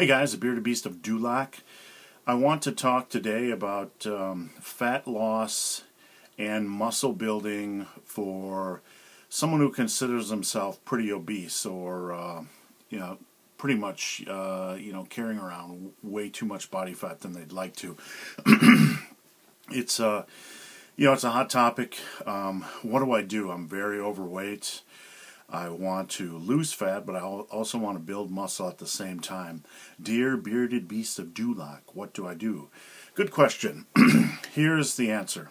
Hey guys, the Bearded Beast of Dulac. I want to talk today about fat loss and muscle building for someone who considers himself pretty obese or pretty much carrying around way too much body fat than they'd like to. It's it's a hot topic. What do? I'm very overweight. I want to lose fat, but I also want to build muscle at the same time. Dear Bearded Beast of Dulac, what do I do? Good question. Here's the answer.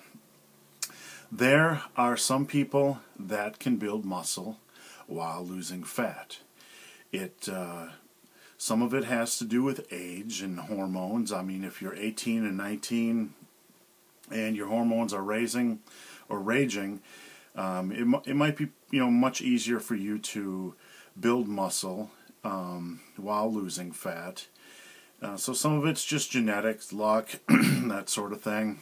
There are some people that can build muscle while losing fat. Some of it has to do with age and hormones. I mean, if you're 18 and 19 and your hormones are raging, it might be much easier for you to build muscle while losing fat. So some of it's just genetics, luck, that sort of thing.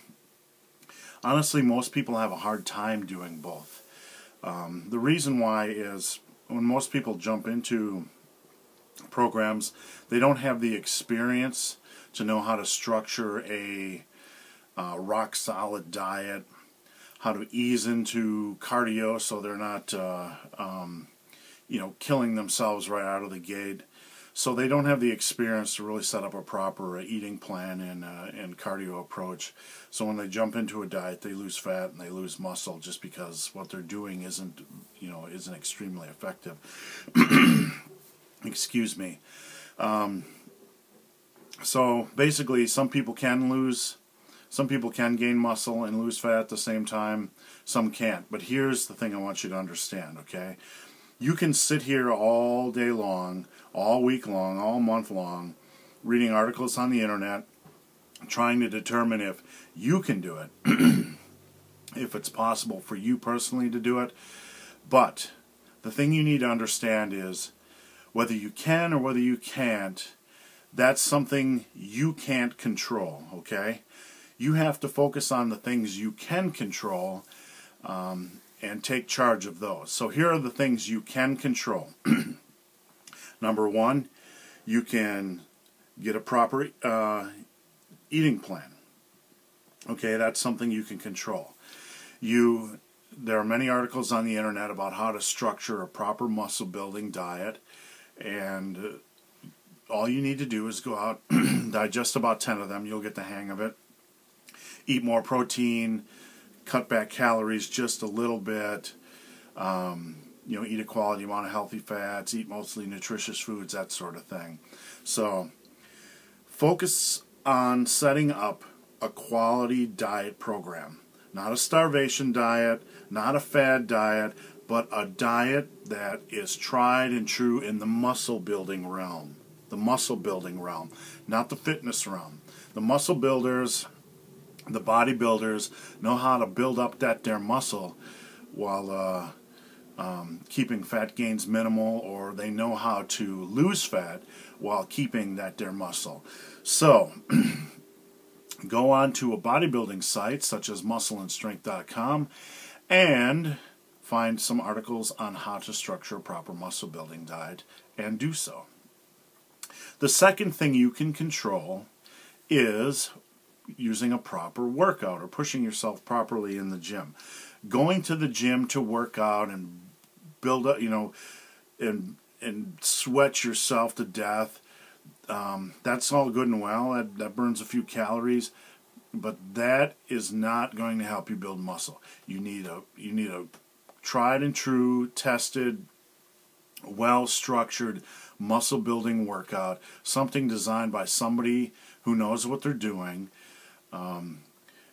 Honestly, most people have a hard time doing both. The reason why is when most people jump into programs, they don't have the experience to know how to structure a rock-solid diet, how to ease into cardio so they're not killing themselves right out of the gate. So they don't have the experience to really set up a proper eating plan and cardio approach. So when they jump into a diet, they lose fat and they lose muscle just because what they're doing isn't extremely effective. Excuse me. So basically, some people can gain muscle and lose fat at the same time. Some can't. But here's the thing I want you to understand, okay? You can sit here all day long, all week long, all month long, reading articles on the internet, trying to determine if you can do it, if it's possible for you personally to do it. But the thing you need to understand is whether you can or whether you can't, that's something you can't control, okay? You have to focus on the things you can control and take charge of those. So here are the things you can control. Number one, you can get a proper eating plan. Okay, that's something you can control. There are many articles on the internet about how to structure a proper muscle building diet, and all you need to do is go out, digest about 10 of them, you'll get the hang of it. Eat more protein, cut back calories just a little bit, eat a quality amount of healthy fats, eat mostly nutritious foods, that sort of thing. So focus on setting up a quality diet program. Not a starvation diet, not a fad diet, but a diet that is tried and true in the muscle building realm. The muscle building realm, not the fitness realm. The muscle builders, the bodybuilders know how to build up their muscle while keeping fat gains minimal, or they know how to lose fat while keeping their muscle. So go on to a bodybuilding site such as muscleandstrength.com and find some articles on how to structure a proper muscle building diet and do so. The second thing you can control is using a proper workout or pushing yourself properly in the gym. Going to the gym to work out and build up, and sweat yourself to death, that's all good and well. That burns a few calories, but that is not going to help you build muscle. You need a tried and true, tested, well-structured muscle building workout, something designed by somebody who knows what they're doing. And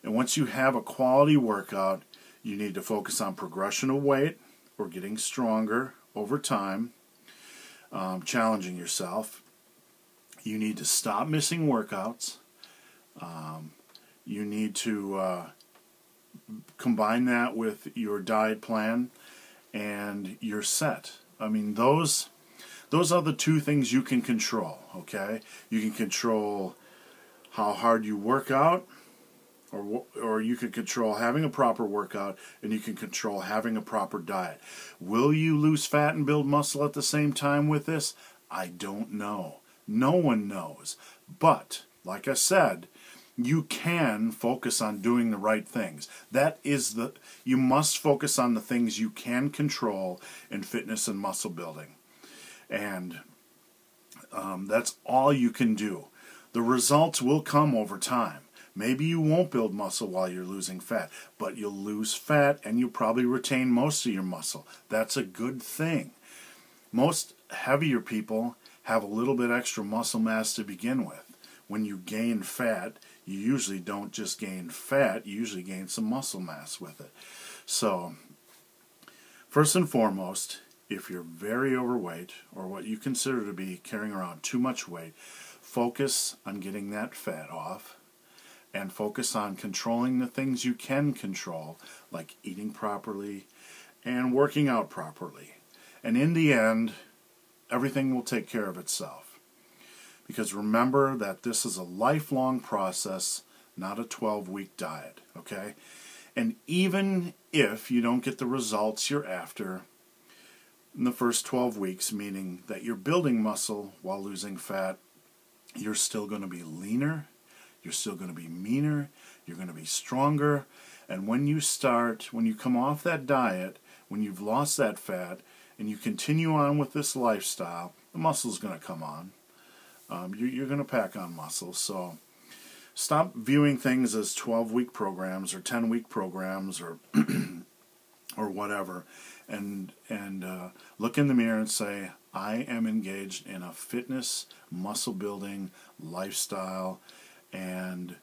once you have a quality workout, you need to focus on progression of weight or getting stronger over time, challenging yourself. You need to stop missing workouts. You need to combine that with your diet plan, and you're set. I mean, those are the two things you can control, okay? You can control how hard you work out, or you can control having a proper workout, and you can control having a proper diet. Will you lose fat and build muscle at the same time with this? I don't know. No one knows. But, like I said, you can focus on doing the right things. You must focus on the things you can control in fitness and muscle building. And that's all you can do. The results will come over time. Maybe you won't build muscle while you're losing fat, but you'll lose fat and you'll probably retain most of your muscle. That's a good thing. Most heavier people have a little bit extra muscle mass to begin with. When you gain fat, you usually don't just gain fat, you usually gain some muscle mass with it. So, first and foremost, if you're very overweight, or what you consider to be carrying around too much weight, focus on getting that fat off, and focus on controlling the things you can control, like eating properly and working out properly. And in the end, everything will take care of itself. Because remember that this is a lifelong process, not a 12-week diet, okay? And even if you don't get the results you're after in the first 12 weeks, meaning that you're building muscle while losing fat, you're still going to be leaner, you're still going to be meaner, you're going to be stronger, and when you come off that diet, when you've lost that fat, and you continue on with this lifestyle, the muscle's going to come on. You're going to pack on muscle. So stop viewing things as 12-week programs or 10-week programs or or whatever, and look in the mirror and say, I am engaged in a fitness, muscle building lifestyle, and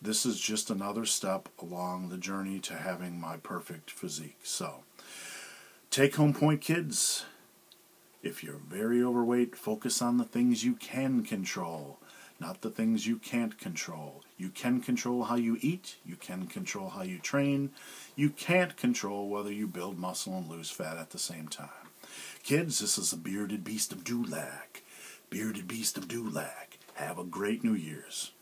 this is just another step along the journey to having my perfect physique. So, take home point, kids. If you're very overweight, focus on the things you can control, not the things you can't control. You can control how you eat. You can control how you train. You can't control whether you build muscle and lose fat at the same time. Kids, this is the Bearded Beast of Dulac. Bearded Beast of Dulac. Have a great New Year's.